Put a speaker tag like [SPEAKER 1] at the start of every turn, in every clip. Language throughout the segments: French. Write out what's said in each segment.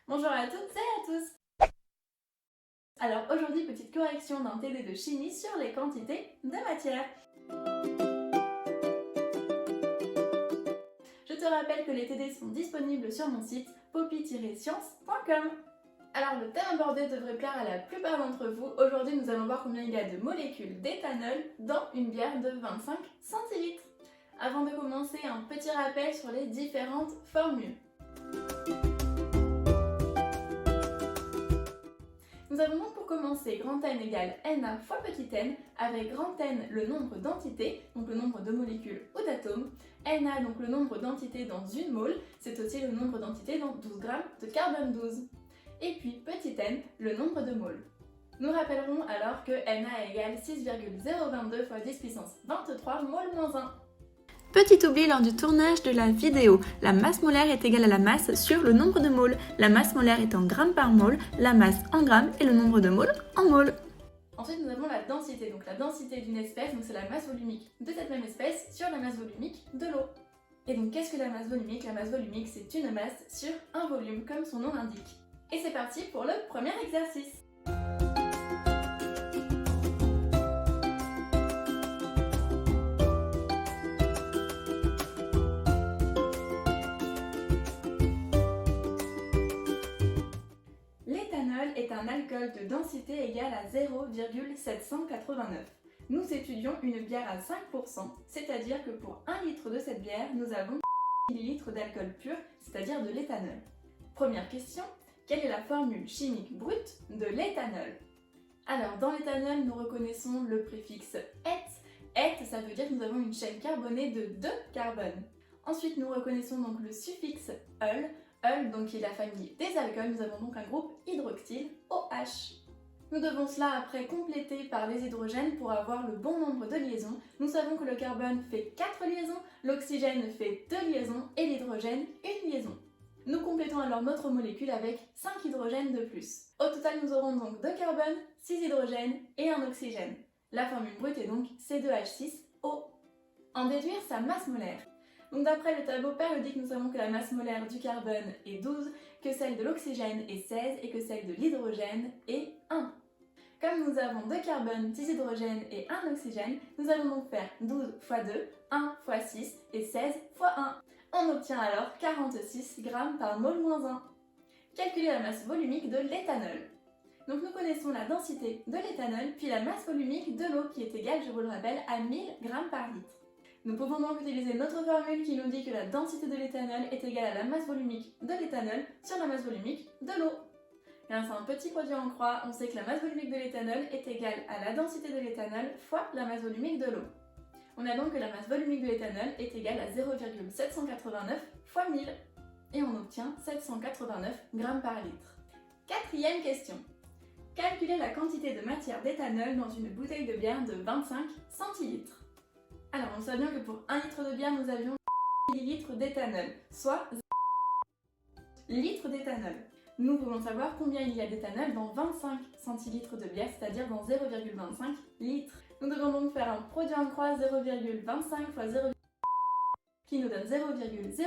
[SPEAKER 1] Bonjour à toutes et à tous. Alors aujourd'hui, petite correction d'un TD de chimie sur les quantités de matière. Je te rappelle que les TD sont disponibles sur mon site poppy-science.com. Alors le thème abordé devrait plaire à la plupart d'entre vous. Aujourd'hui, nous allons voir combien il y a de molécules d'éthanol dans une bière de 25 centilitres. Avant de commencer, un petit rappel sur les différentes formules. Nous avons donc pour commencer grand N égale Na fois petit n, avec grand N le nombre d'entités, donc le nombre de molécules ou d'atomes, Na donc le nombre d'entités dans une mole, c'est aussi le nombre d'entités dans 12 grammes de carbone 12. Et puis petit n, le nombre de moles. Nous rappellerons alors que Na égale 6,022 fois 10 puissance 23 mol moins 1.
[SPEAKER 2] Petit oubli lors du tournage de la vidéo, la masse molaire est égale à la masse sur le nombre de moles. La masse molaire est en grammes par mole, la masse en grammes et le nombre de moles en moles.
[SPEAKER 1] Ensuite, nous avons la densité. Donc la densité d'une espèce, donc c'est la masse volumique de cette même espèce sur la masse volumique de l'eau. Et donc qu'est-ce que la masse volumique? La masse volumique, c'est une masse sur un volume, comme son nom l'indique. Et c'est parti pour le premier exercice. L'éthanol est un alcool de densité égale à 0,789. Nous étudions une bière à 5%, c'est-à-dire que pour 1 litre de cette bière, nous avons ml d'alcool pur, c'est-à-dire de l'éthanol. Première question, quelle est la formule chimique brute de l'éthanol? Alors, dans l'éthanol, nous reconnaissons le préfixe et. Et, ça veut dire que nous avons une chaîne carbonée de 2 carbones. Ensuite, nous reconnaissons donc le suffixe ol, donc qui est la famille des alcools, nous avons donc un groupe hydroxyle OH. Nous devons cela après compléter par les hydrogènes pour avoir le bon nombre de liaisons. Nous savons que le carbone fait 4 liaisons, l'oxygène fait 2 liaisons et l'hydrogène une liaison. Nous complétons alors notre molécule avec 5 hydrogènes de plus. Au total, nous aurons donc 2 carbones, 6 hydrogènes et un oxygène. La formule brute est donc C2H6O. En déduire sa masse molaire. Donc d'après le tableau périodique, nous savons que la masse molaire du carbone est 12, que celle de l'oxygène est 16 et que celle de l'hydrogène est 1. Comme nous avons 2 carbones, 10 hydrogènes et 1 oxygène, nous allons donc faire 12 fois 2, 1 fois 6 et 16 fois 1. On obtient alors 46 grammes par mol moins 1. Calculer la masse volumique de l'éthanol. Donc nous connaissons la densité de l'éthanol, puis la masse volumique de l'eau qui est égale, je vous le rappelle, à 1000 grammes par litre. Nous pouvons donc utiliser notre formule qui nous dit que la densité de l'éthanol est égale à la masse volumique de l'éthanol sur la masse volumique de l'eau. Grâce à un petit produit en croix, on sait que la masse volumique de l'éthanol est égale à la densité de l'éthanol fois la masse volumique de l'eau. On a donc que la masse volumique de l'éthanol est égale à 0,789 fois 1000 et on obtient 789 grammes par litre. Quatrième question. Calculer la quantité de matière d'éthanol dans une bouteille de bière de 25 centilitres. Alors, on sait bien que pour 1 litre de bière, nous avions ml d'éthanol, soit litres d'éthanol. Nous voulons savoir combien il y a d'éthanol dans 25 centilitres de bière, c'est-à-dire dans 0,25 litres. Nous devons donc faire un produit en croix 0,25 fois 0, qui nous donne 0,0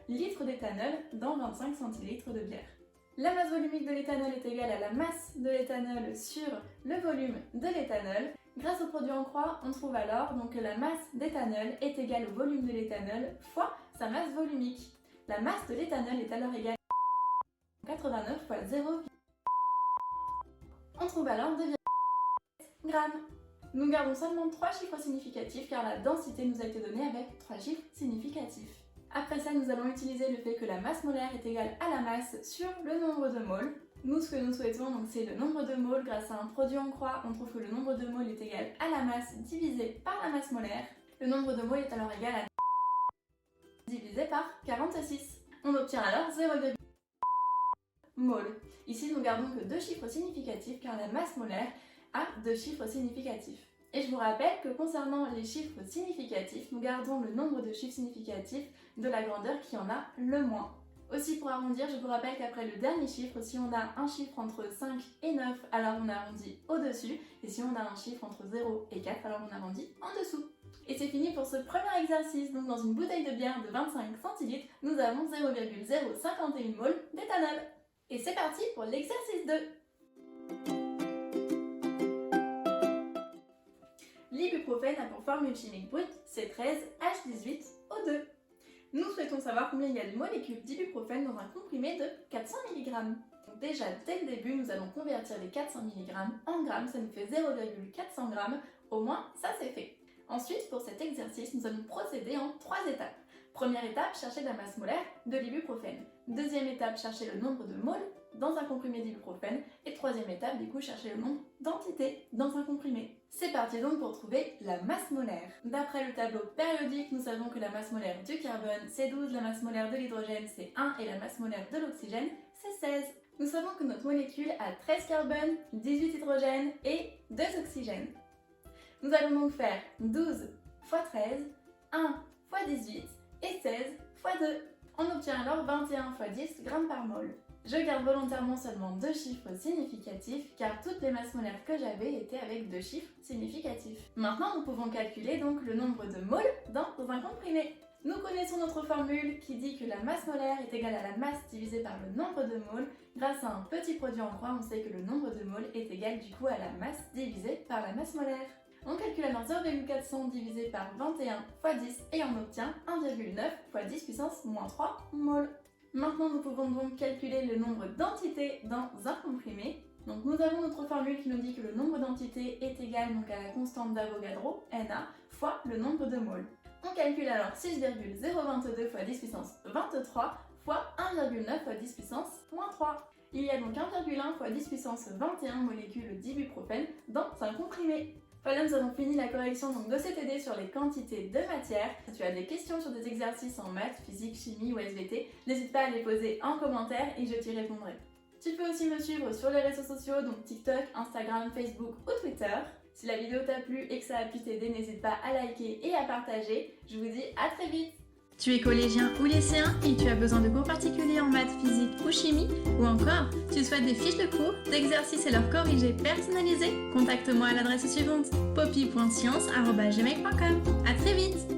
[SPEAKER 1] litres d'éthanol dans 25 centilitres de bière. La masse volumique de l'éthanol est égale à la masse de l'éthanol sur le volume de l'éthanol. Grâce au produit en croix, on trouve alors donc que la masse d'éthanol est égale au volume de l'éthanol fois sa masse volumique. La masse de l'éthanol est alors égale à 89 fois 0. On trouve alors 2,7 grammes. Nous gardons seulement 3 chiffres significatifs car la densité nous a été donnée avec 3 chiffres significatifs. Après ça, nous allons utiliser le fait que la masse molaire est égale à la masse sur le nombre de moles. Nous, ce que nous souhaitons, donc, c'est le nombre de moles. Grâce à un produit en croix, on trouve que le nombre de moles est égal à la masse divisée par la masse molaire. Le nombre de moles est alors égal à divisé par 46. On obtient alors 0,1 mol. Ici, nous gardons que 2 chiffres significatifs car la masse molaire a 2 chiffres significatifs. Et je vous rappelle que concernant les chiffres significatifs, nous gardons le nombre de chiffres significatifs de la grandeur qui en a le moins. Aussi pour arrondir, je vous rappelle qu'après le dernier chiffre, si on a un chiffre entre 5 et 9, alors on arrondit au-dessus, et si on a un chiffre entre 0 et 4, alors on arrondit en dessous. Et c'est fini pour ce premier exercice. Donc dans une bouteille de bière de 25 centilitres, nous avons 0,051 mol d'éthanol. Et c'est parti pour l'exercice 2. L'ibuprofène a pour formule chimique brute C13H18O2. Nous souhaitons savoir combien il y a de molécules d'ibuprofène dans un comprimé de 400 mg. Donc déjà, dès le début, nous allons convertir les 400 mg en grammes, ça nous fait 0,400 g. Au moins, ça c'est fait. Ensuite, pour cet exercice, nous allons procéder en 3 étapes. Première étape, chercher la masse molaire de l'ibuprofène. Deuxième étape, chercher le nombre de moles dans un comprimé d'ibuprofène. Et troisième étape, du coup, chercher le nombre d'entités dans un comprimé. C'est parti donc pour trouver la masse molaire. D'après le tableau périodique, nous savons que la masse molaire du carbone, c'est 12, la masse molaire de l'hydrogène, c'est 1, et la masse molaire de l'oxygène, c'est 16. Nous savons que notre molécule a 13 carbones, 18 hydrogènes et 2 oxygènes. Nous allons donc faire 12 x 13, 1 x 18 et 16 x 2. On obtient alors 21 x 10 g par mol. Je garde volontairement seulement 2 chiffres significatifs car toutes les masses molaires que j'avais étaient avec 2 chiffres significatifs. Maintenant, nous pouvons calculer donc le nombre de moles dans un comprimé. Nous connaissons notre formule qui dit que la masse molaire est égale à la masse divisée par le nombre de moles. Grâce à un petit produit en croix, on sait que le nombre de moles est égal du coup à la masse divisée par la masse molaire. On calcule alors 0,400 divisé par 21 x 10 et on obtient 1,9 x 10 puissance moins 3 mol. Maintenant, nous pouvons donc calculer le nombre d'entités dans un comprimé. Donc nous avons notre formule qui nous dit que le nombre d'entités est égal donc à la constante d'Avogadro, Na, fois le nombre de moles. On calcule alors 6,022 x 10 puissance 23 fois 1,9 x 10 puissance moins 3. Il y a donc 1,1 x 10 puissance 21 molécules d'ibuprofène dans un comprimé. Voilà, nous avons fini la correction donc de cet TD sur les quantités de matière. Si tu as des questions sur des exercices en maths, physique, chimie ou SVT, n'hésite pas à les poser en commentaire et je t'y répondrai. Tu peux aussi me suivre sur les réseaux sociaux, donc TikTok, Instagram, Facebook ou Twitter. Si la vidéo t'a plu et que ça a pu t'aider, n'hésite pas à liker et à partager. Je vous dis à très vite.
[SPEAKER 2] Tu es collégien ou lycéen et tu as besoin de cours particuliers en maths, physique ou chimie, ou encore tu souhaites des fiches de cours, d'exercices et leurs corrigés personnalisés, contacte-moi à l'adresse suivante poppy.science@gmail.com. À très vite.